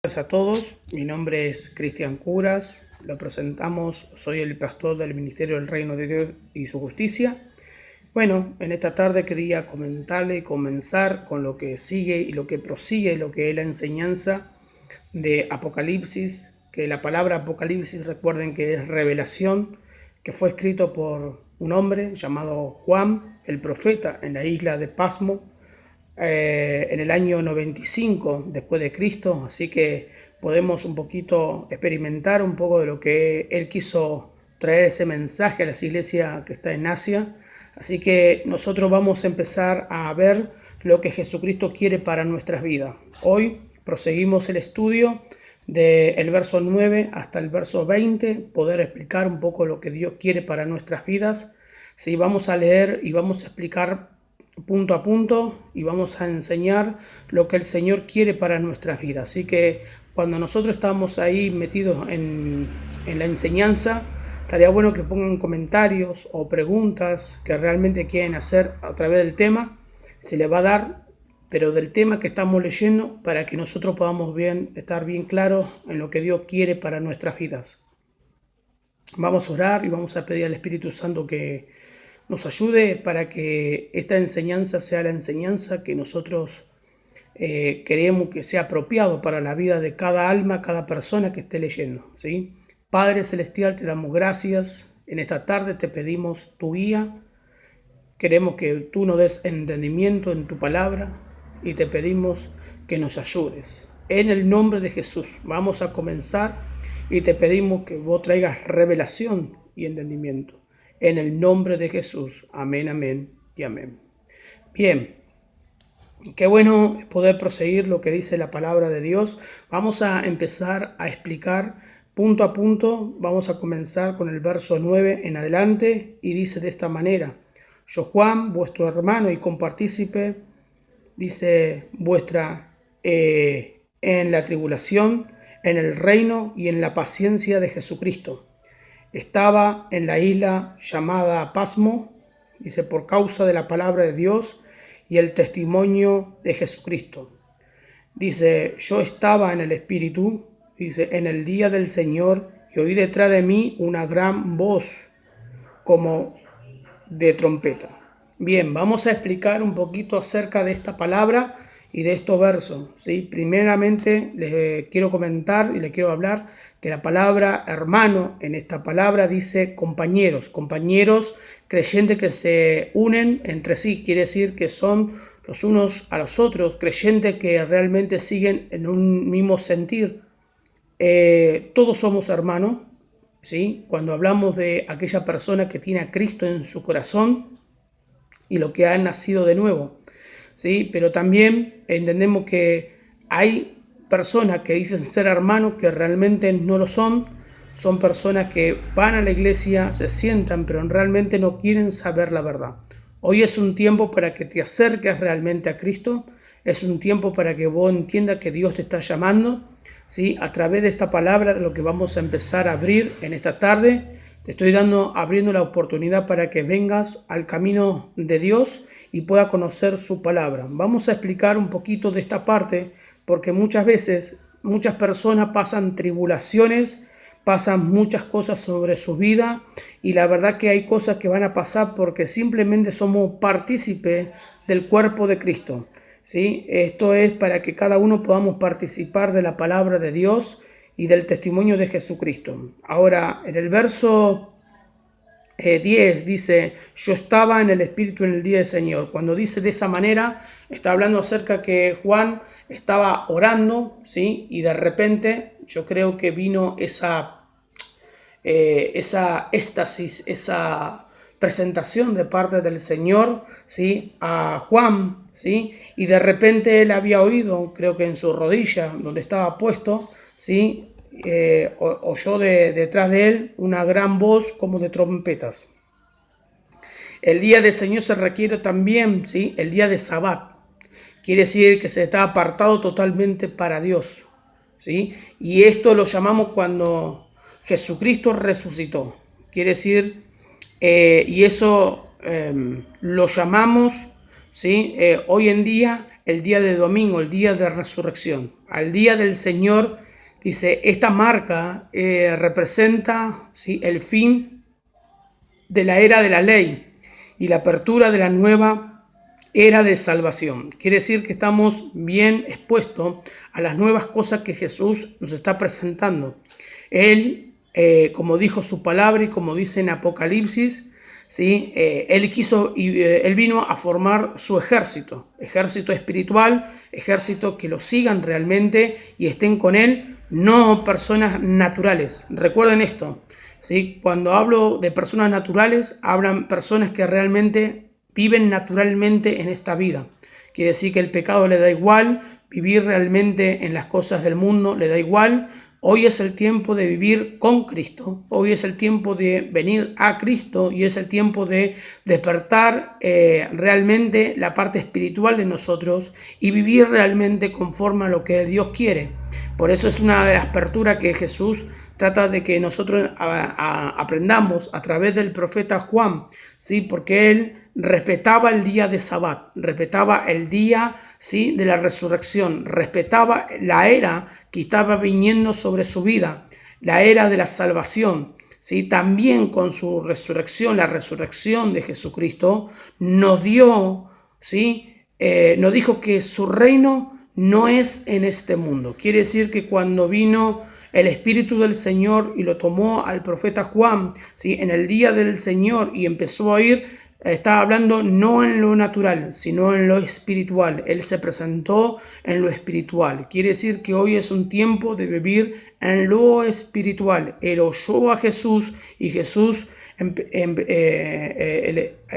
Gracias a todos, mi nombre es Cristian Curas, lo presentamos, soy el pastor del Ministerio del Reino de Dios y su Justicia. Bueno, en esta tarde quería comentarle y comenzar con lo que sigue y lo que prosigue, lo que es la enseñanza de Apocalipsis, que la palabra Apocalipsis, recuerden que es revelación, que fue escrito por un hombre llamado Juan, el profeta, en la isla de Pasmo, en el año 95 después de Cristo, así que podemos un poquito experimentar un poco de lo que él quiso traer ese mensaje a las iglesias que está en Asia. Así que nosotros vamos a empezar a ver lo que Jesucristo quiere para nuestras vidas. Hoy proseguimos el estudio del verso 9 hasta el verso 20, poder explicar un poco lo que Dios quiere para nuestras vidas. Sí, vamos a leer y vamos a explicar punto a punto y vamos a enseñar lo que el Señor quiere para nuestras vidas. Así que cuando nosotros estamos ahí metidos en la enseñanza, estaría bueno que pongan comentarios o preguntas que realmente quieren hacer a través del tema. Se les va a dar, pero del tema que estamos leyendo, para que nosotros podamos estar bien claros en lo que Dios quiere para nuestras vidas. Vamos a orar y vamos a pedir al Espíritu Santo que nos ayude para que esta enseñanza sea la enseñanza que nosotros queremos que sea apropiado para la vida de cada alma, cada persona que esté leyendo, ¿sí? Padre Celestial, te damos gracias. En esta tarde te pedimos tu guía. Queremos que tú nos des entendimiento en tu palabra y te pedimos que nos ayudes. En el nombre de Jesús vamos a comenzar y te pedimos que vos traigas revelación y entendimiento. En el nombre de Jesús. Amén, amén y amén. Bien, qué bueno poder proseguir lo que dice la palabra de Dios. Vamos a empezar a explicar punto a punto. Vamos a comenzar con el verso 9 en adelante y dice de esta manera: Yo, Juan, vuestro hermano y compartícipe, dice, vuestra en la tribulación, en el reino y en la paciencia de Jesucristo. Estaba en la isla llamada Pasmo, dice, por causa de la palabra de Dios y el testimonio de Jesucristo. Dice, yo estaba en el Espíritu, dice, en el día del Señor, y oí detrás de mí una gran voz como de trompeta. Bien, vamos a explicar un poquito acerca de esta palabra y de estos versos, ¿sí? Primeramente les quiero comentar y les quiero hablar que la palabra hermano en esta palabra dice compañeros, compañeros creyentes que se unen entre sí, quiere decir que son los unos a los otros, creyentes que realmente siguen en un mismo sentir. Todos somos hermanos, ¿sí? Cuando hablamos de aquella persona que tiene a Cristo en su corazón y lo que ha nacido de nuevo, ¿sí? Pero también entendemos que hay personas que dicen ser hermanos que realmente no lo son. Son personas que van a la iglesia, se sientan, pero realmente no quieren saber la verdad. Hoy es un tiempo para que te acerques realmente a Cristo. Es un tiempo para que vos entiendas que Dios te está llamando, ¿sí? A través de esta palabra, de lo que vamos a empezar a abrir en esta tarde, te estoy abriendo la oportunidad para que vengas al camino de Dios y pueda conocer su palabra. Vamos a explicar un poquito de esta parte, porque muchas veces muchas personas pasan tribulaciones, pasan muchas cosas sobre su vida, y la verdad que hay cosas que van a pasar porque simplemente somos partícipes del cuerpo de Cristo, ¿sí? Esto es para que cada uno podamos participar de la palabra de Dios y del testimonio de Jesucristo. Ahora, en el verso 10 dice, yo estaba en el Espíritu en el día del Señor. Cuando dice de esa manera, está hablando acerca que Juan estaba orando, ¿sí? Y de repente yo creo que vino esa éxtasis, esa presentación de parte del Señor, ¿sí? A Juan, ¿sí? Y de repente él había oído, creo que en su rodilla, donde estaba puesto, ¿sí? Oyó detrás de él una gran voz como de trompetas. El día del Señor se requiere también, ¿sí? El día de Sabbat. Quiere decir que se está apartado totalmente para Dios, ¿sí? Y esto lo llamamos cuando Jesucristo resucitó. Quiere decir, y eso lo llamamos, ¿sí? Hoy en día el día de domingo, el día de resurrección. Al día del Señor, dice, esta marca representa, ¿sí?, el fin de la era de la ley y la apertura de la nueva era de salvación. Quiere decir que estamos bien expuestos a las nuevas cosas que Jesús nos está presentando. Él, como dijo su palabra y como dice en Apocalipsis, ¿sí? Él vino a formar su ejército espiritual, ejército que lo sigan realmente y estén con él, no personas naturales. Recuerden esto, ¿sí? Cuando hablo de personas naturales, hablan personas que realmente viven naturalmente en esta vida. Quiere decir que el pecado le da igual, vivir realmente en las cosas del mundo le da igual. Hoy es el tiempo de vivir con Cristo, hoy es el tiempo de venir a Cristo y es el tiempo de despertar realmente la parte espiritual de nosotros y vivir realmente conforme a lo que Dios quiere. Por eso es una de las aperturas que Jesús trata de que nosotros aprendamos a través del profeta Juan, ¿sí? Porque él respetaba el día de Sabbat, respetaba el día, ¿sí?, de la resurrección, respetaba la era que estaba viniendo sobre su vida, la era de la salvación, ¿sí? También con su resurrección, la resurrección de Jesucristo, nos dio, ¿sí?, nos dijo que su reino no es en este mundo. Quiere decir que cuando vino el Espíritu del Señor y lo tomó al profeta Juan, ¿sí?, en el día del Señor y empezó a ir, estaba hablando no en lo natural, sino en lo espiritual. Él se presentó en lo espiritual. Quiere decir que hoy es un tiempo de vivir en lo espiritual. Él oyó a Jesús y Jesús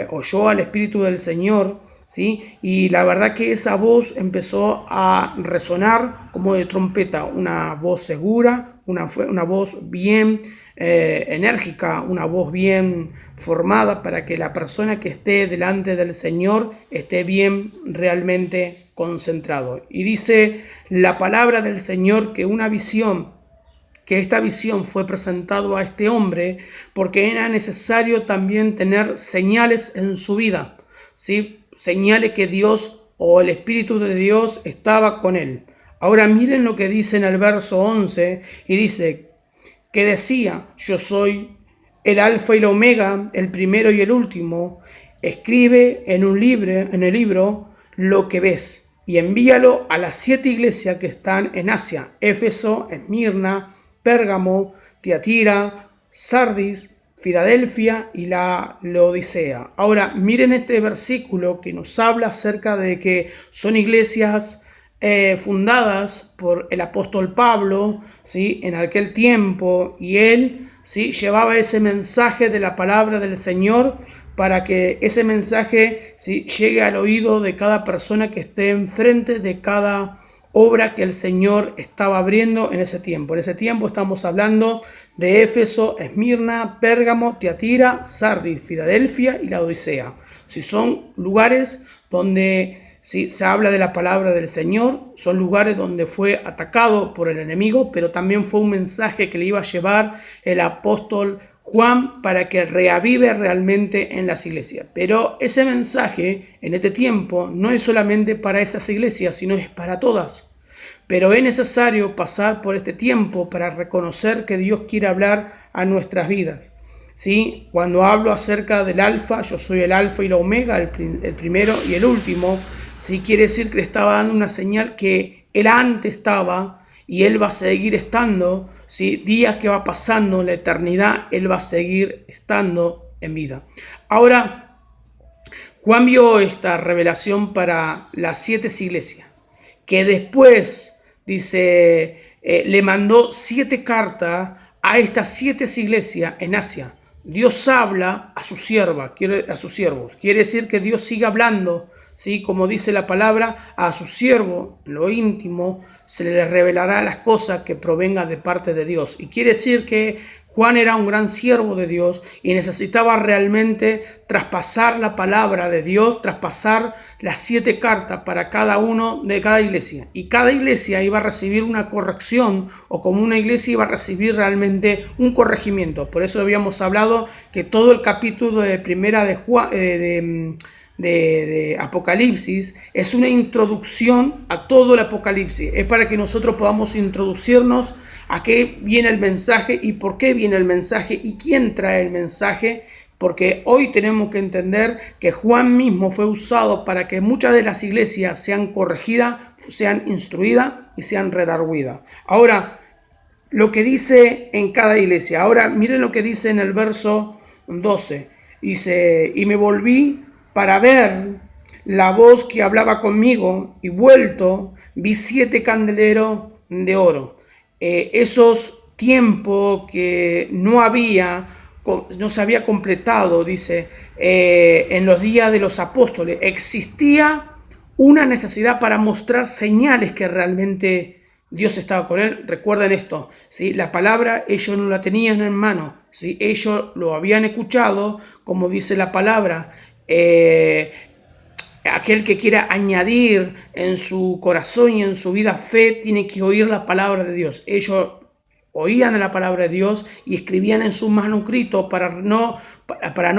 oyó al Espíritu del Señor, ¿sí? Y la verdad que esa voz empezó a resonar como de trompeta, una voz segura, una voz bien enérgica, una voz bien formada para que la persona que esté delante del Señor esté bien realmente concentrado. Y dice la palabra del Señor que esta visión fue presentado a este hombre porque era necesario también tener señales en su vida, ¿sí? Señales que Dios o el Espíritu de Dios estaba con él. Ahora miren lo que dice en el verso 11 y dice que decía: yo soy el alfa y la omega, el primero y el último. Escribe en el libro lo que ves y envíalo a las 7 iglesias que están en Asia: Éfeso, Esmirna, Pérgamo, Tiatira, Sardis, Filadelfia y la Laodicea. Ahora miren este versículo que nos habla acerca de que son iglesias fundadas por el apóstol Pablo, ¿sí?, en aquel tiempo, y él, ¿sí?, llevaba ese mensaje de la palabra del Señor para que ese mensaje, ¿sí?, llegue al oído de cada persona que esté enfrente de cada obra que el Señor estaba abriendo en ese tiempo. En ese tiempo estamos hablando de Éfeso, Esmirna, Pérgamo, Tiatira, Sardis, Filadelfia y la Odisea. Si son lugares donde sí se habla de la palabra del Señor, son lugares donde fue atacado por el enemigo, pero también fue un mensaje que le iba a llevar el apóstol Juan para que reavive realmente en las iglesias. Pero ese mensaje en este tiempo no es solamente para esas iglesias, sino es para todas. Pero es necesario pasar por este tiempo para reconocer que Dios quiere hablar a nuestras vidas. ¿Sí? Cuando hablo acerca del alfa, yo soy el alfa y la omega, el primero y el último, ¿sí? Quiere decir que le estaba dando una señal que él antes estaba y él va a seguir estando, ¿sí? Días que va pasando en la eternidad, él va a seguir estando en vida. Ahora, Juan vio esta revelación para las 7 iglesias, que después, dice, le mandó 7 cartas a estas 7 iglesias en Asia. Dios habla a sus siervos, quiere decir que Dios sigue hablando, ¿sí? Como dice la palabra, a su siervo, en lo íntimo, se le revelará las cosas que provengan de parte de Dios. Y quiere decir que Juan era un gran siervo de Dios y necesitaba realmente traspasar la palabra de Dios, traspasar las 7 cartas para cada uno de cada iglesia. Y cada iglesia iba a recibir una corrección, o como una iglesia iba a recibir realmente un corregimiento. Por eso habíamos hablado que todo el capítulo de primera de Apocalipsis es una introducción a todo el Apocalipsis. Es para que nosotros podamos introducirnos a qué viene el mensaje y por qué viene el mensaje y quién trae el mensaje. Porque hoy tenemos que entender que Juan mismo fue usado para que muchas de las iglesias sean corregidas, sean instruidas y sean redarguidas. Ahora, lo que dice en cada iglesia. Ahora, miren lo que dice en el verso 12. Dice, y me volví para ver la voz que hablaba conmigo, y vuelto, vi 7 candeleros de oro. Esos tiempos que no se había completado, dice, en los días de los apóstoles, existía una necesidad para mostrar señales que realmente Dios estaba con él. Recuerden esto, ¿sí? La palabra ellos no la tenían en mano, ¿sí? Ellos lo habían escuchado, como dice la palabra. Aquel que quiera añadir en su corazón y en su vida fe, tiene que oír la palabra de Dios. Ellos oían la palabra de Dios y escribían en sus manuscritos para no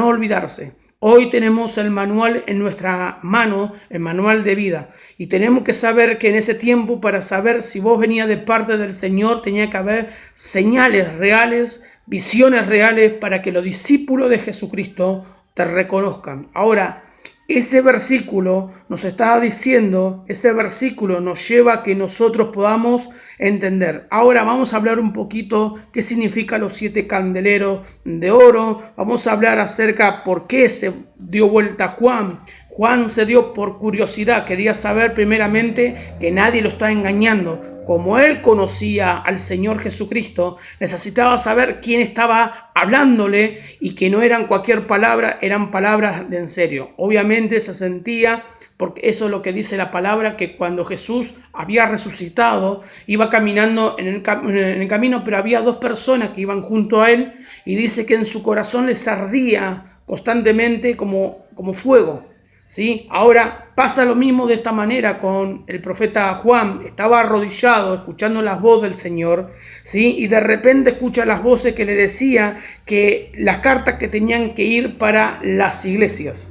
olvidarse. Hoy tenemos el manual en nuestra mano, el manual de vida. Y tenemos que saber que en ese tiempo, para saber si vos venías de parte del Señor, tenía que haber señales reales, visiones reales, para que los discípulos de Jesucristo te reconozcan. Ahora, ese versículo nos está diciendo, ese versículo nos lleva a que nosotros podamos entender. Ahora vamos a hablar un poquito qué significa los 7 candeleros de oro. Vamos a hablar acerca por qué se dio vuelta Juan. Juan se dio por curiosidad, quería saber primeramente que nadie lo está engañando. Como él conocía al Señor Jesucristo, necesitaba saber quién estaba hablándole y que no eran cualquier palabra, eran palabras de en serio. Obviamente se sentía, porque eso es lo que dice la palabra, que cuando Jesús había resucitado, iba caminando en el camino, pero había 2 personas que iban junto a él y dice que en su corazón les ardía constantemente como fuego. ¿Sí? Ahora pasa lo mismo de esta manera con el profeta Juan. Estaba arrodillado escuchando las voces del Señor, ¿sí? Y de repente escucha las voces que le decía que las cartas que tenían que ir para las iglesias.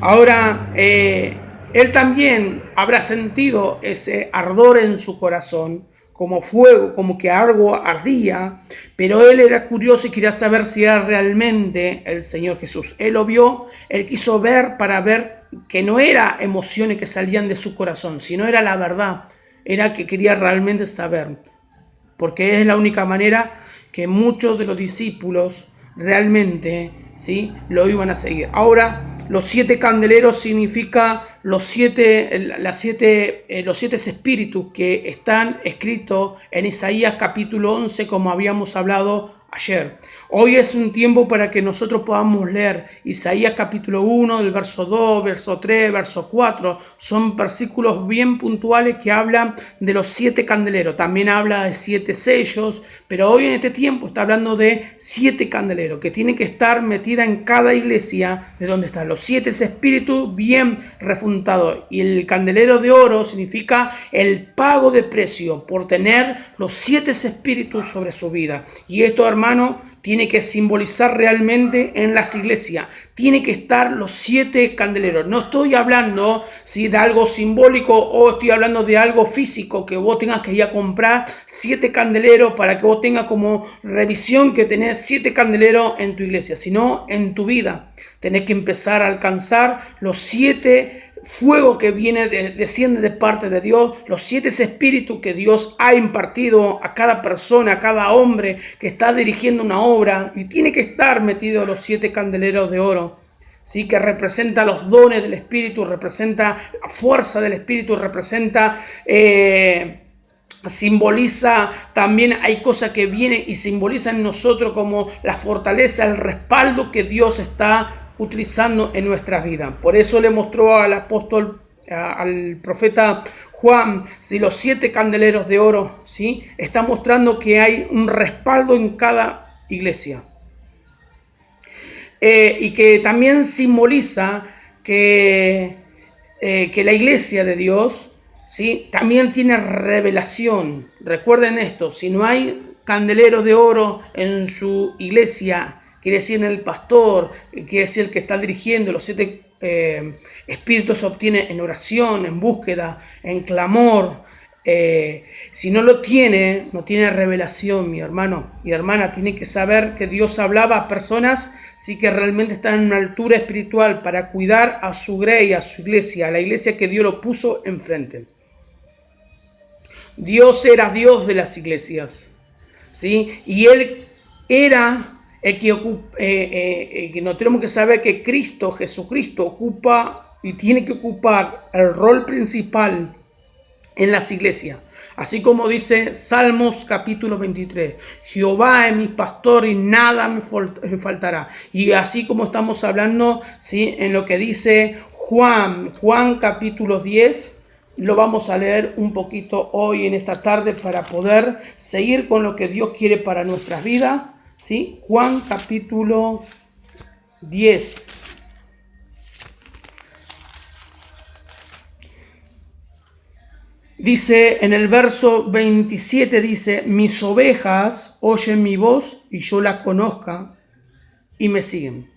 Ahora él también habrá sentido ese ardor en su corazón, como fuego, como que algo ardía, pero él era curioso y quería saber si era realmente el Señor Jesús. Él lo vio, él quiso ver para ver que no era emociones que salían de su corazón, sino era la verdad, era que quería realmente saber, porque es la única manera que muchos de los discípulos realmente, ¿sí?, lo iban a seguir. Ahora, los 7 candeleros significa los 7 espíritus que están escritos en Isaías capítulo 11, como habíamos hablado ayer. Hoy es un tiempo para que nosotros podamos leer Isaías capítulo 1, del verso 2, verso 3, verso 4. Son versículos bien puntuales que hablan de los 7 candeleros. También habla de 7 sellos, pero hoy en este tiempo está hablando de 7 candeleros que tienen que estar metidas en cada iglesia de donde están los 7 espíritus bien refundados. Y el candelero de oro significa el pago de precio por tener los 7 espíritus sobre su vida. Y esto, hermano, tiene que simbolizar realmente en las iglesias. Tiene que estar los 7 candeleros. No estoy hablando, ¿sí?, de algo simbólico, o estoy hablando de algo físico, que vos tengas que ir a comprar 7 candeleros para que vos tengas como revisión que tenés 7 candeleros en tu iglesia, sino en tu vida. Tenés que empezar a alcanzar los 7 fuego que desciende de parte de Dios, los 7 espíritus que Dios ha impartido a cada persona, a cada hombre que está dirigiendo una obra, y tiene que estar metido los 7 candeleros de oro, ¿sí?, que representa los dones del Espíritu, representa la fuerza del Espíritu, representa, simboliza también, hay cosas que vienen y simbolizan en nosotros como la fortaleza, el respaldo que Dios está utilizando en nuestras vidas. Por eso le mostró al apóstol, al profeta Juan, ¿sí?, los 7 candeleros de oro, ¿sí? Está mostrando que hay un respaldo en cada iglesia. Y que también simboliza que la iglesia de Dios, ¿sí?, también tiene revelación. Recuerden esto, si no hay candelero de oro en su iglesia, quiere decir en el pastor, quiere decir el que está dirigiendo. Los 7 espíritus se obtienen en oración, en búsqueda, en clamor. Si no lo tiene, no tiene revelación, mi hermano, mi hermana. Tiene que saber que Dios hablaba a personas sí que realmente están en una altura espiritual para cuidar a su grey, a su iglesia, a la iglesia que Dios lo puso enfrente. Dios era Dios de las iglesias, ¿sí? Y Él era el que no tenemos que saber que Cristo, Jesucristo, ocupa y tiene que ocupar el rol principal en las iglesias. Así como dice Salmos capítulo 23, Jehová es mi pastor y nada me faltará. Y así como estamos hablando, ¿sí?, en lo que dice Juan capítulo 10, lo vamos a leer un poquito hoy en esta tarde para poder seguir con lo que Dios quiere para nuestras vidas, ¿sí? Juan capítulo 10. Dice en el verso 27, dice, mis ovejas oyen mi voz y yo las conozca y me siguen.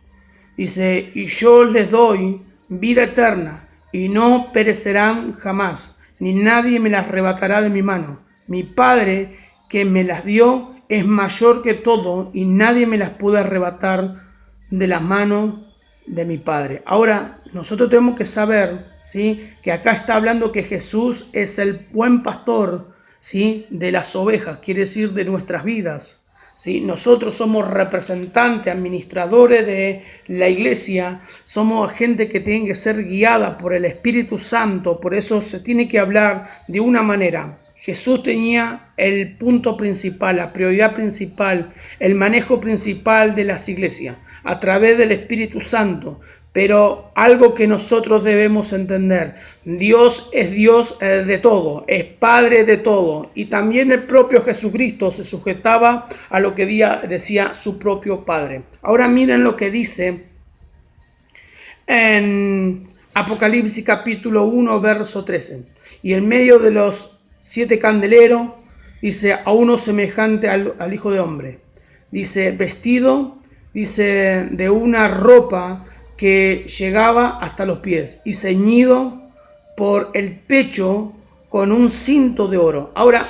Dice, y yo les doy vida eterna y no perecerán jamás, ni nadie me las arrebatará de mi mano. Mi Padre que me las dio es mayor que todo y nadie me las puede arrebatar de las manos de mi Padre. Ahora, nosotros tenemos que saber, ¿sí?, que acá está hablando que Jesús es el buen pastor, ¿sí?, de las ovejas, quiere decir de nuestras vidas. ¿Sí? Nosotros somos representantes, administradores de la iglesia, somos gente que tiene que ser guiada por el Espíritu Santo, por eso se tiene que hablar de una manera. Jesús tenía el punto principal, la prioridad principal, el manejo principal de las iglesias, a través del Espíritu Santo. Pero algo que nosotros debemos entender, Dios es Dios de todo, es Padre de todo. Y también el propio Jesucristo se sujetaba a lo que decía su propio Padre. Ahora miren lo que dice en Apocalipsis capítulo 1, verso 13. Y en medio de los 7 candeleros, dice, a uno semejante al Hijo de Hombre. Dice, vestido, dice, de una ropa que llegaba hasta los pies y ceñido por el pecho con un cinto de oro. Ahora,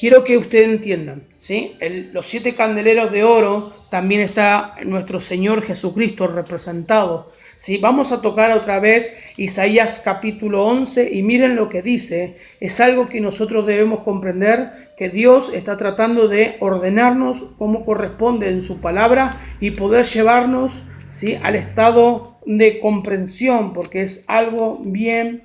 quiero que ustedes entiendan, ¿sí? Los 7 candeleros de oro, también está nuestro Señor Jesucristo representado, ¿sí? Vamos a tocar otra vez Isaías capítulo 11 y miren lo que dice. Es algo que nosotros debemos comprender, que Dios está tratando de ordenarnos como corresponde en su palabra y poder llevarnos, ¿sí?, al estado de comprensión, porque es algo bien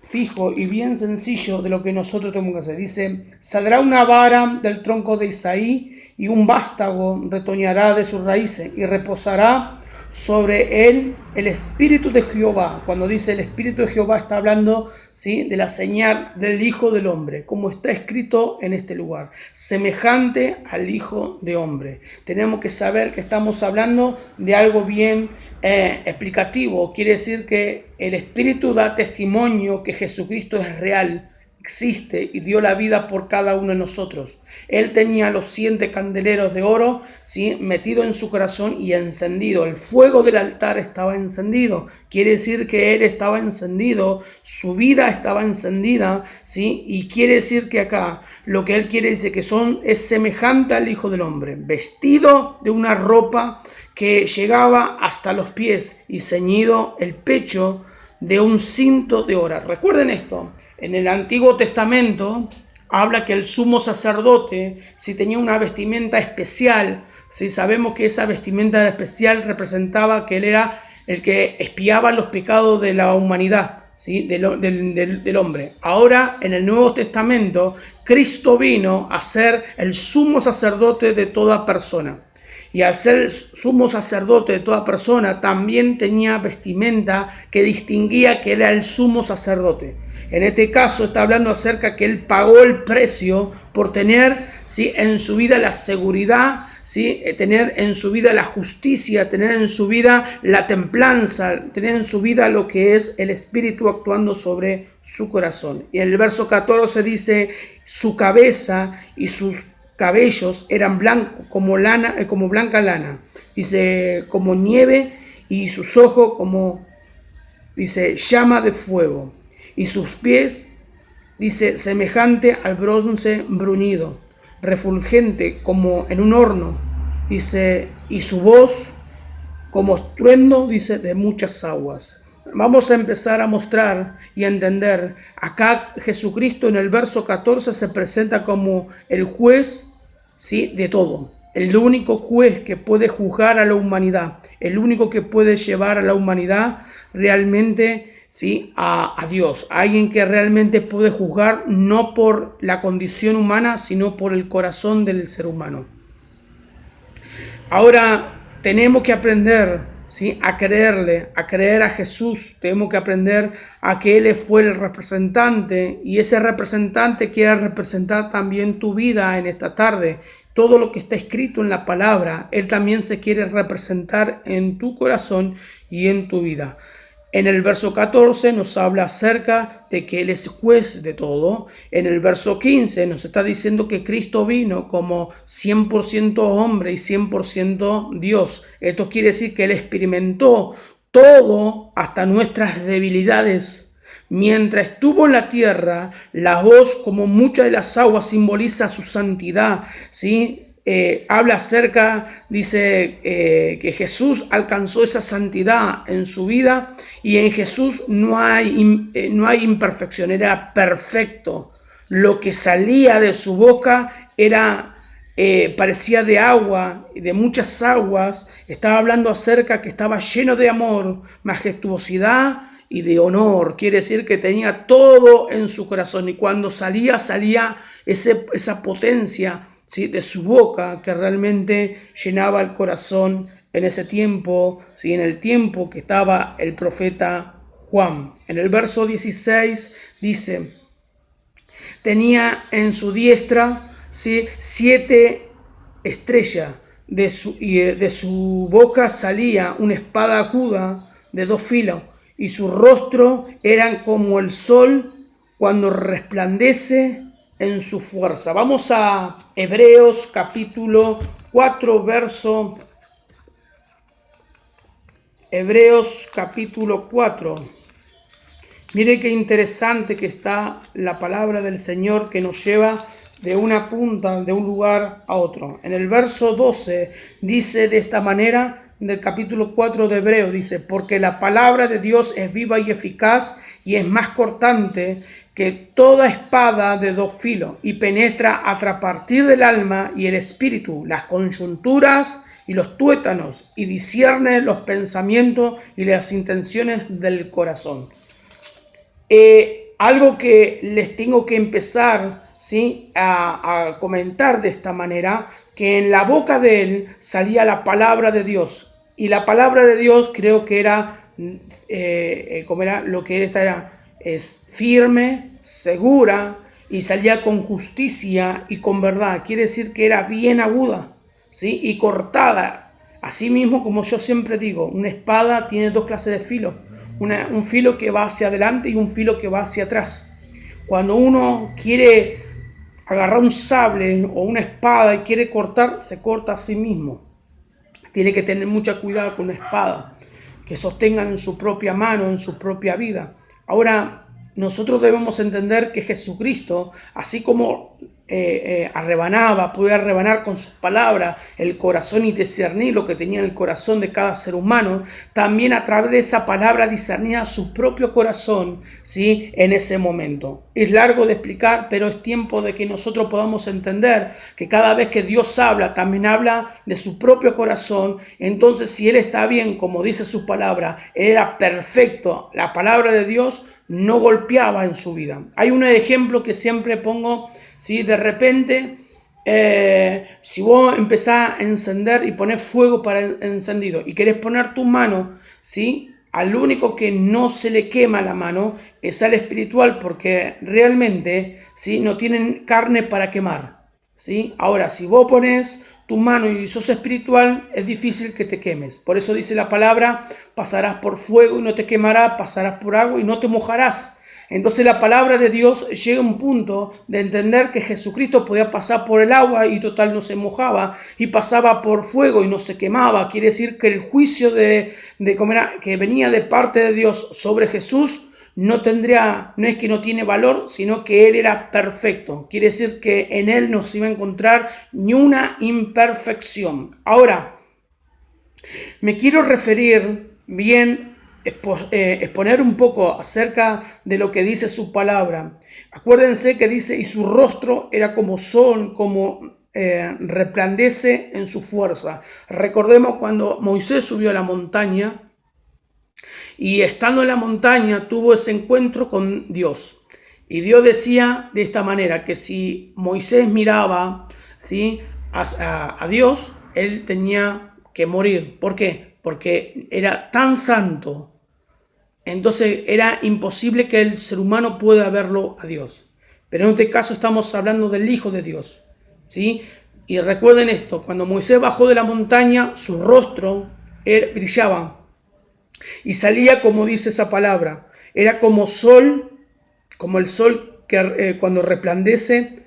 fijo y bien sencillo de lo que nosotros tenemos que hacer. Dice, saldrá una vara del tronco de Isaí y un vástago retoñará de sus raíces y reposará sobre él el Espíritu de Jehová. Cuando dice el Espíritu de Jehová está hablando, ¿sí?, de la señal del Hijo del Hombre, como está escrito en este lugar, semejante al Hijo de Hombre. Tenemos que saber que estamos hablando de algo bien explicativo. Quiere decir que el Espíritu da testimonio que Jesucristo es real, existe y dio la vida por cada uno de nosotros. Él tenía los 7 candeleros de oro, ¿sí?, metido en su corazón y encendido. El fuego del altar estaba encendido. Quiere decir que él estaba encendido, su vida estaba encendida, ¿sí? Y quiere decir que acá lo que él quiere decir que es semejante al Hijo del Hombre, vestido de una ropa que llegaba hasta los pies y ceñido el pecho de un cinto de oro. Recuerden esto. En el Antiguo Testamento habla que el sumo sacerdote, si tenía una vestimenta especial, si sabemos que esa vestimenta especial representaba que él era el que expiaba los pecados de la humanidad, ¿sí?, del hombre. Ahora, en el Nuevo Testamento, Cristo vino a ser el sumo sacerdote de toda persona. Y al ser sumo sacerdote de toda persona, también tenía vestimenta que distinguía que era el sumo sacerdote. En este caso está hablando acerca que él pagó el precio por tener, ¿sí?, en su vida la seguridad, ¿sí?, tener en su vida la justicia, tener en su vida la templanza, tener en su vida lo que es el Espíritu actuando sobre su corazón. Y en el verso 14 dice, su cabeza y sus cabellos eran blancos como lana, como blanca lana, dice, como nieve, y sus ojos como, dice, llama de fuego, y sus pies, dice, semejante al bronce bruñido, refulgente como en un horno, dice, y su voz como estruendo, dice, de muchas aguas. Vamos a empezar a mostrar y a entender. Acá Jesucristo en el verso 14 se presenta como el juez, ¿sí?, de todo. El único juez que puede juzgar a la humanidad. El único que puede llevar a la humanidad realmente, ¿sí?, a Dios. Alguien que realmente puede juzgar no por la condición humana, sino por el corazón del ser humano. Ahora tenemos que aprender, ¿sí?, a creerle, a creer a Jesús. Tenemos que aprender a que Él fue el representante, y ese representante quiere representar también tu vida en esta tarde. Todo lo que está escrito en la palabra, Él también se quiere representar en tu corazón y en tu vida. En el verso 14 nos habla acerca de que Él es juez de todo. En el verso 15 nos está diciendo que Cristo vino como 100% hombre y 100% Dios. Esto quiere decir que Él experimentó todo hasta nuestras debilidades. Mientras estuvo en la tierra, la voz, como muchas de las aguas, simboliza su santidad, ¿sí? Habla acerca, dice, que Jesús alcanzó esa santidad en su vida, y en Jesús no hay imperfección, era perfecto. Lo que salía de su boca parecía de agua, de muchas aguas. Estaba hablando acerca que estaba lleno de amor, majestuosidad y de honor. Quiere decir que tenía todo en su corazón, y cuando salía esa potencia, ¿sí?, de su boca, que realmente llenaba el corazón en ese tiempo, ¿sí?, en el tiempo que estaba el profeta Juan. En el verso 16 dice, tenía en su diestra, ¿sí?, 7 estrellas, de su boca salía una espada aguda de 2 filos, y su rostro era como el sol cuando resplandece en su fuerza. Vamos a Hebreos capítulo 4, verso. Hebreos capítulo 4. Mire qué interesante que está la palabra del Señor, que nos lleva de una punta, de un lugar a otro. En el verso 12 dice de esta manera, del capítulo 4 de Hebreos, dice, porque la palabra de Dios es viva y eficaz, y es más cortante que toda espada de 2 filos, y penetra hasta partir del alma y el espíritu, las coyunturas y los tuétanos, y discierne los pensamientos y las intenciones del corazón. Algo que les tengo que empezar, ¿sí?, a comentar de esta manera, que en la boca de Él salía la palabra de Dios, y la palabra de Dios creo que era, como era lo que esta es firme, segura, y salía con justicia y con verdad. Quiere decir que era bien aguda, ¿sí?, y cortada. Así mismo, como yo siempre digo, una espada tiene 2 clases de filo. Un filo que va hacia adelante y un filo que va hacia atrás. Cuando uno quiere agarrar un sable o una espada y quiere cortar, se corta a sí mismo. Tiene que tener mucho cuidado con una espada, que sostenga en su propia mano, en su propia vida. Ahora, nosotros debemos entender que Jesucristo, así como puede arrebanar con sus palabras el corazón y discernir lo que tenía en el corazón de cada ser humano, también a través de esa palabra discernía su propio corazón, ¿sí?, en ese momento. Es largo de explicar, pero es tiempo de que nosotros podamos entender que cada vez que Dios habla, también habla de su propio corazón. Entonces, si Él está bien, como dice su palabra, Él era perfecto, la palabra de Dios no golpeaba en su vida. Hay un ejemplo que siempre pongo, ¿sí? De repente, si vos empezás a encender y poner fuego para el encendido y querés poner tu mano, ¿sí?, al único que no se le quema la mano es al espiritual, porque realmente, ¿sí?, no tienen carne para quemar, ¿sí? Ahora, si vos pones tu mano y sos espiritual, es difícil que te quemes. Por eso dice la palabra, pasarás por fuego y no te quemará, pasarás por agua y no te mojarás. Entonces la palabra de Dios llega a un punto de entender que Jesucristo podía pasar por el agua y total no se mojaba, y pasaba por fuego y no se quemaba. Quiere decir que el juicio que venía de parte de Dios sobre Jesús no es que no tiene valor, sino que Él era perfecto. Quiere decir que en Él no se iba a encontrar ni una imperfección. Ahora, me quiero referir bien, exponer un poco acerca de lo que dice su palabra. Acuérdense que dice, y su rostro era como sol, como resplandece en su fuerza. Recordemos cuando Moisés subió a la montaña, y estando en la montaña tuvo ese encuentro con Dios. Y Dios decía de esta manera, que si Moisés miraba, ¿sí?, a Dios, él tenía que morir. ¿Por qué? Porque era tan santo. Entonces era imposible que el ser humano pueda verlo a Dios. Pero en este caso estamos hablando del Hijo de Dios, ¿sí? Y recuerden esto, cuando Moisés bajó de la montaña, su rostro brillaba. Y salía, como dice esa palabra, era como sol, como el sol que cuando resplandece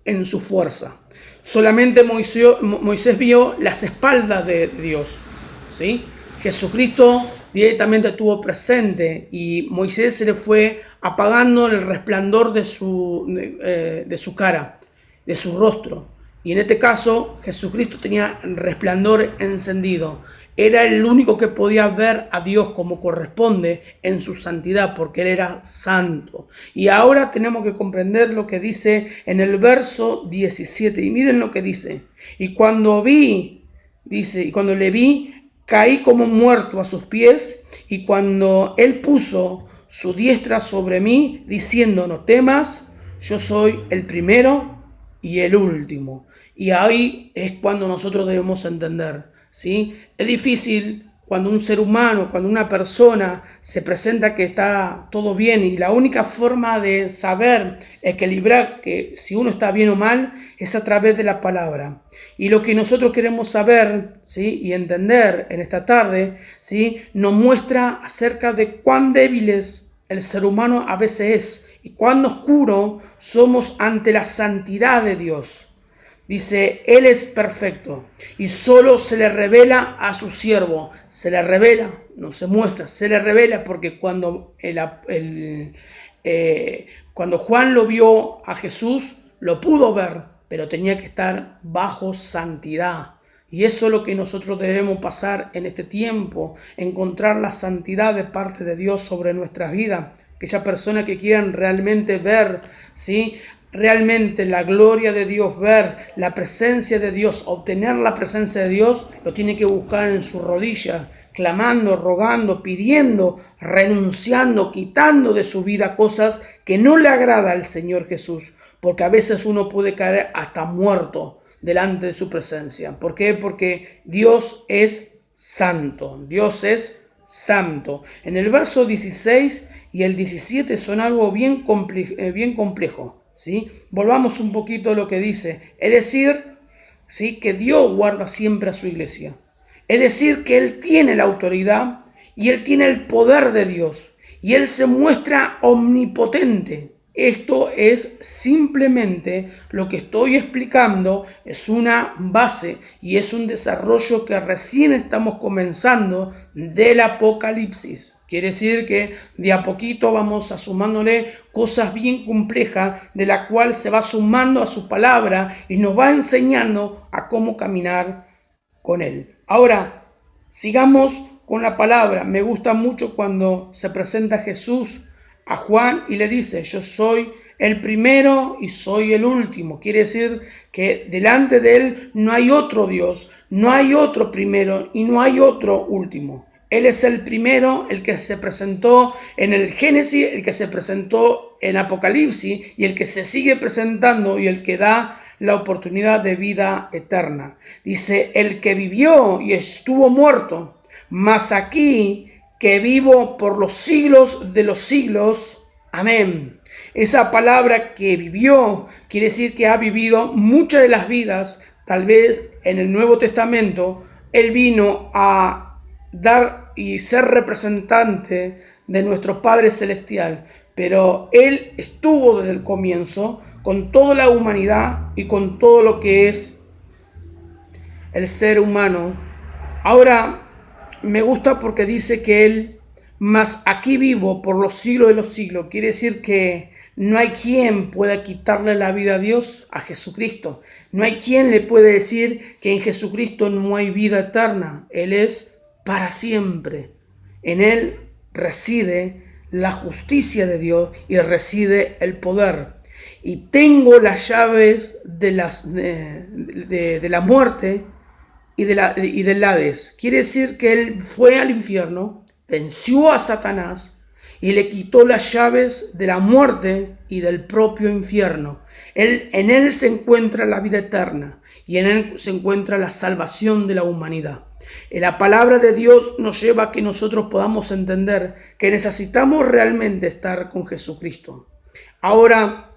en su fuerza. Solamente Moisés vio las espaldas de Dios, ¿sí? Jesucristo directamente estuvo presente y Moisés se le fue apagando el resplandor de su cara, de su rostro. Y en este caso, Jesucristo tenía resplandor encendido. Era el único que podía ver a Dios como corresponde en su santidad, porque Él era santo. Y ahora tenemos que comprender lo que dice en el verso 17. Y miren lo que dice. Y cuando le vi, caí como muerto a sus pies. Y cuando Él puso su diestra sobre mí, diciendo, no temas, yo soy el primero y el último. Y ahí es cuando nosotros debemos entender, ¿sí? Es difícil cuando un ser humano, cuando una persona se presenta que está todo bien, y la única forma de saber, equilibrar que si uno está bien o mal, es a través de la palabra. Y lo que nosotros queremos saber, ¿sí?, y entender en esta tarde, ¿sí?, nos muestra acerca de cuán débiles el ser humano a veces es y cuán oscuro somos ante la santidad de Dios. Dice, Él es perfecto y solo se le revela a su siervo. Se le revela, no se muestra, se le revela, porque cuando Juan lo vio a Jesús, lo pudo ver, pero tenía que estar bajo santidad. Y eso es lo que nosotros debemos pasar en este tiempo, encontrar la santidad de parte de Dios sobre nuestras vidas. Aquellas personas que quieran realmente ver, ¿sí?, realmente la gloria de Dios, ver la presencia de Dios, obtener la presencia de Dios, lo tiene que buscar en sus rodillas, clamando, rogando, pidiendo, renunciando, quitando de su vida cosas que no le agrada al Señor Jesús, porque a veces uno puede caer hasta muerto delante de su presencia. ¿Por qué? Porque Dios es santo, Dios es santo. En el verso 16 y el 17 son algo bien complejo. ¿Sí? Volvamos un poquito a lo que dice. Es decir, ¿sí?, que Dios guarda siempre a su iglesia. Es decir, que Él tiene la autoridad y Él tiene el poder de Dios. Y Él se muestra omnipotente. Esto es simplemente lo que estoy explicando, es una base y es un desarrollo que recién estamos comenzando del Apocalipsis. Quiere decir que de a poquito vamos a sumándole cosas bien complejas, de la cual se va sumando a su palabra y nos va enseñando a cómo caminar con Él. Ahora, sigamos con la palabra. Me gusta mucho cuando se presenta Jesús a Juan y le dice, yo soy el primero y soy el último. Quiere decir que delante de Él no hay otro Dios, no hay otro primero y no hay otro último. Él es el primero, el que se presentó en el Génesis, el que se presentó en Apocalipsis y el que se sigue presentando y el que da la oportunidad de vida eterna. Dice, el que vivió y estuvo muerto, mas aquí que vivo por los siglos de los siglos. Amén. Esa palabra que vivió quiere decir que ha vivido muchas de las vidas. Tal vez en el Nuevo Testamento Él vino a dar y ser representante de nuestro Padre Celestial. pero Él estuvo desde el comienzo con toda la humanidad y con todo lo que es el ser humano. Ahora, me gusta porque dice que Él, mas aquí vivo por los siglos de los siglos. Quiere decir que no hay quien pueda quitarle la vida a Dios, a Jesucristo. No hay quien le puede decir que en Jesucristo no hay vida eterna. Él es para siempre. En Él reside la justicia de Dios y reside el poder. Y tengo las llaves de la muerte y del Hades. Quiere decir que Él fue al infierno, venció a Satanás y le quitó las llaves de la muerte y del propio infierno. En Él se encuentra la vida eterna y en Él se encuentra la salvación de la humanidad. La palabra de Dios nos lleva a que nosotros podamos entender que necesitamos realmente estar con Jesucristo. Ahora,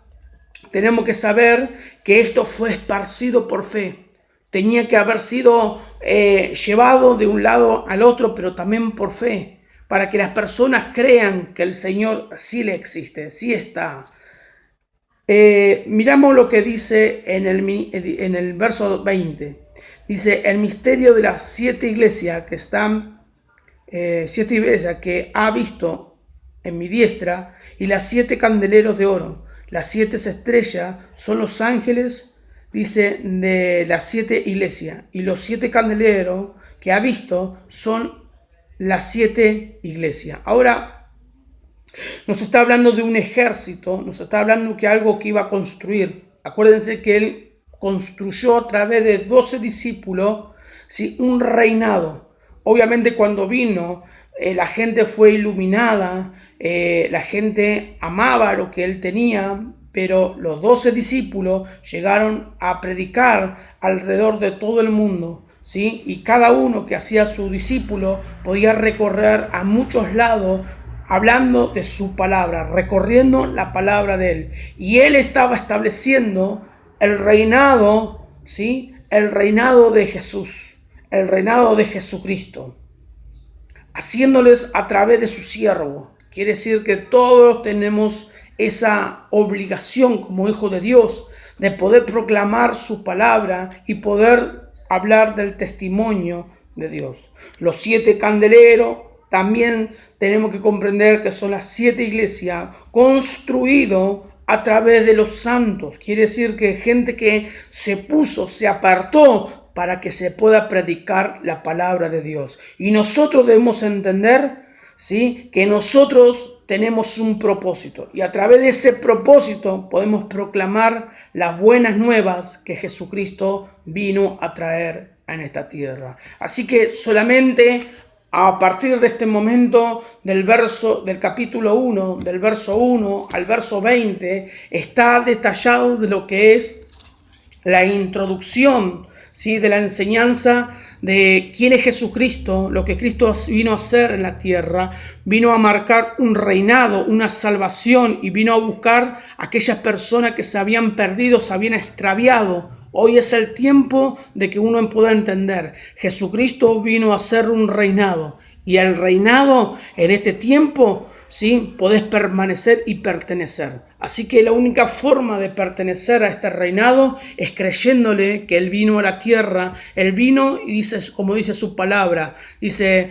tenemos que saber que esto fue esparcido por fe. Tenía que haber sido llevado de un lado al otro, pero también por fe, para que las personas crean que el Señor sí le existe, sí está. Miramos lo que dice en el verso 20. Dice, el misterio de las 7 iglesias que están, 7 iglesias que ha visto en mi diestra, y las 7 candeleros de oro. Las 7 estrellas son los ángeles, dice, de las 7 iglesias. Y los 7 candeleros que ha visto son las 7 iglesias. Ahora, nos está hablando de un ejército, nos está hablando que algo que iba a construir. Acuérdense que él construyó a través de 12 discípulos, ¿sí?, un reinado. Obviamente cuando vino, la gente fue iluminada, la gente amaba lo que él tenía, pero los 12 discípulos llegaron a predicar alrededor de todo el mundo, ¿sí? Y cada uno que hacía su discípulo podía recorrer a muchos lados hablando de su palabra, recorriendo la palabra de él. Y él estaba estableciendo el reinado, ¿sí?, el reinado de Jesús, el reinado de Jesucristo, haciéndoles a través de su siervo. Quiere decir que todos tenemos esa obligación como hijos de Dios de poder proclamar su palabra y poder hablar del testimonio de Dios. Los 7 candeleros también tenemos que comprender que son las 7 iglesias construidas a través de los santos. Quiere decir que gente que se apartó para que se pueda predicar la palabra de Dios. Y nosotros debemos entender, ¿sí?, que nosotros tenemos un propósito. Y a través de ese propósito podemos proclamar las buenas nuevas que Jesucristo vino a traer en esta tierra. Así que solamente a partir de este momento del capítulo 1, del verso 1 al verso 20, está detallado de lo que es la introducción, ¿sí?, de la enseñanza de quién es Jesucristo, lo que Cristo vino a hacer en la tierra. Vino a marcar un reinado, una salvación, y vino a buscar a aquellas personas que se habían perdido, se habían extraviado. Hoy es el tiempo de que uno pueda entender. Jesucristo vino a hacer un reinado. Y el reinado en este tiempo, ¿sí?, podés permanecer y pertenecer. Así que la única forma de pertenecer a este reinado es creyéndole que Él vino a la tierra. Él vino y dice, como dice su palabra, dice,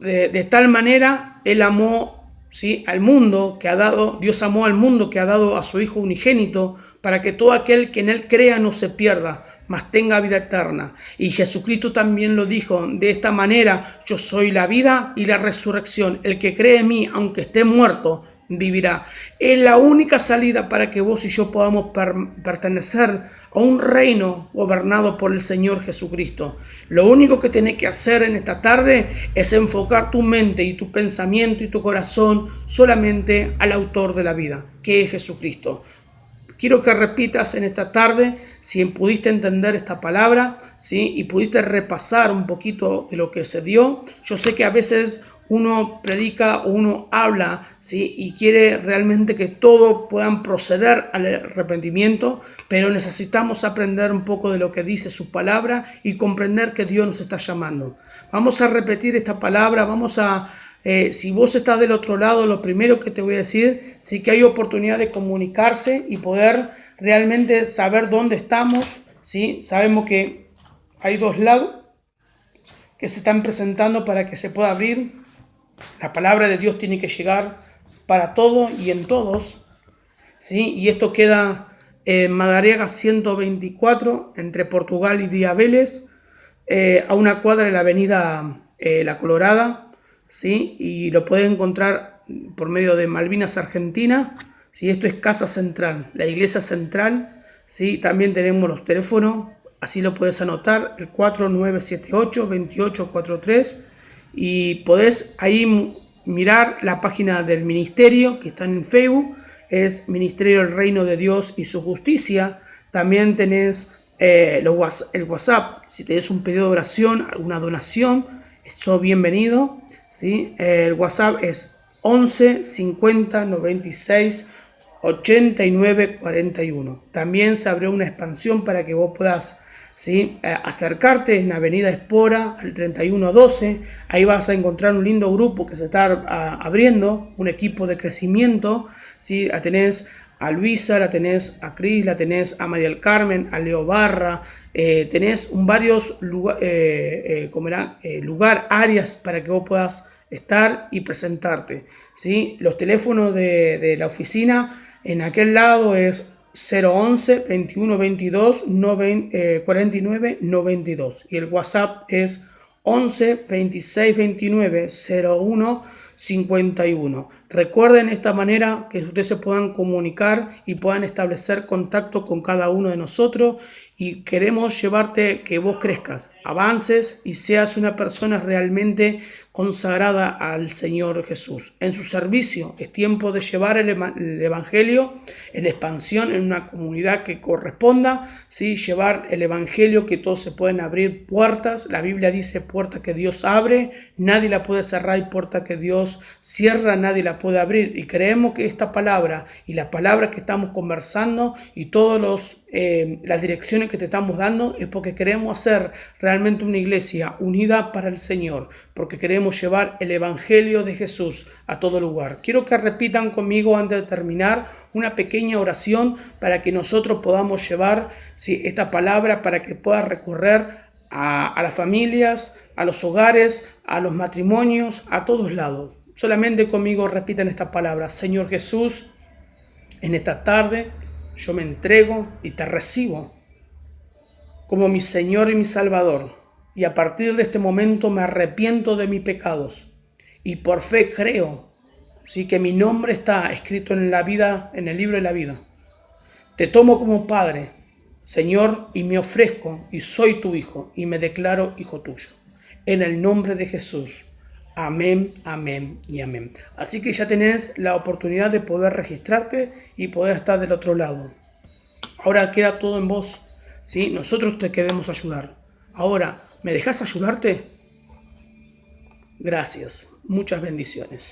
de tal manera Él amó, ¿sí?, al mundo que ha dado, Dios amó al mundo que ha dado a su Hijo unigénito, para que todo aquel que en Él crea no se pierda, mas tenga vida eterna. Y Jesucristo también lo dijo, de esta manera, yo soy la vida y la resurrección. El que cree en mí, aunque esté muerto, vivirá. Es la única salida para que vos y yo podamos pertenecer a un reino gobernado por el Señor Jesucristo. Lo único que tenés que hacer en esta tarde es enfocar tu mente y tu pensamiento y tu corazón solamente al autor de la vida, que es Jesucristo. Quiero que repitas en esta tarde, si pudiste entender esta palabra, ¿sí?, y pudiste repasar un poquito de lo que se dio. Yo sé que a veces uno predica o uno habla, ¿sí?, y quiere realmente que todos puedan proceder al arrepentimiento, pero necesitamos aprender un poco de lo que dice su palabra y comprender que Dios nos está llamando. Vamos a repetir esta palabra, vamos a Si vos estás del otro lado, lo primero que te voy a decir, sí que hay oportunidad de comunicarse y poder realmente saber dónde estamos, ¿sí? Sabemos que hay dos lados que se están presentando para que se pueda abrir. La palabra de Dios tiene que llegar para todo y en todos, ¿sí? Y esto queda en Madariaga 124, entre Portugal y Diabeles, a una cuadra de la avenida La Colorada, ¿sí? Y lo puedes encontrar por medio de Malvinas Argentina, ¿sí? Esto es Casa Central, la iglesia central, ¿sí? También tenemos los teléfonos, así lo puedes anotar, el 4978-2843, y podés ahí mirar la página del ministerio que está en Facebook, es Ministerio del Reino de Dios y su Justicia. También tenés el WhatsApp, si tenés un pedido de oración, alguna donación, sos bienvenido, ¿sí? El WhatsApp es 11 50 96 89 41. También se abrió una expansión para que vos puedas, ¿sí? Acercarte en Avenida Espora al 3112. Ahí vas a encontrar un lindo grupo que se está abriendo, un equipo de crecimiento, ¿sí? La tenés a Luisa, la tenés a Cris, la tenés a María del Carmen, a Leo Barra, tenés varios lugar, áreas para que vos puedas estar y presentarte, ¿sí? Los teléfonos de la oficina en aquel lado es 011 21 22 49 92 y el WhatsApp es 11 26 29 01 51. Recuerden esta manera que ustedes se puedan comunicar y puedan establecer contacto con cada uno de nosotros, y queremos llevarte que vos crezcas, avances y seas una persona realmente consagrada al Señor Jesús. En su servicio es tiempo de llevar el Evangelio en expansión en una comunidad que corresponda, ¿sí? Llevar el Evangelio, que todos se pueden abrir puertas. La Biblia dice: puerta que Dios abre, nadie la puede cerrar, y puerta que Dios cierra, nadie la puede abrir. Y creemos que esta palabra y las palabras que estamos conversando y todas las direcciones que te estamos dando es porque queremos hacer realmente una iglesia unida para el Señor, porque queremos llevar el Evangelio de Jesús a todo lugar. Quiero que repitan conmigo, antes de terminar, una pequeña oración para que nosotros podamos llevar, ¿sí?, esta palabra, para que pueda recorrer a las familias, a los hogares, a los matrimonios, a todos lados. Solamente conmigo repitan esta palabra: Señor Jesús, en esta tarde yo me entrego y te recibo como mi Señor y mi Salvador. Y a partir de este momento me arrepiento de mis pecados. Y por fe creo, sí, que mi nombre está escrito en la vida, en el libro de la vida. Te tomo como Padre, Señor, y me ofrezco, y soy tu Hijo, y me declaro hijo tuyo. En el nombre de Jesús. Amén, amén y amén. Así que ya tenés la oportunidad de poder registrarte y poder estar del otro lado. Ahora queda todo en vos, ¿sí? Nosotros te queremos ayudar. Ahora, ¿me dejás ayudarte? Gracias. Muchas bendiciones.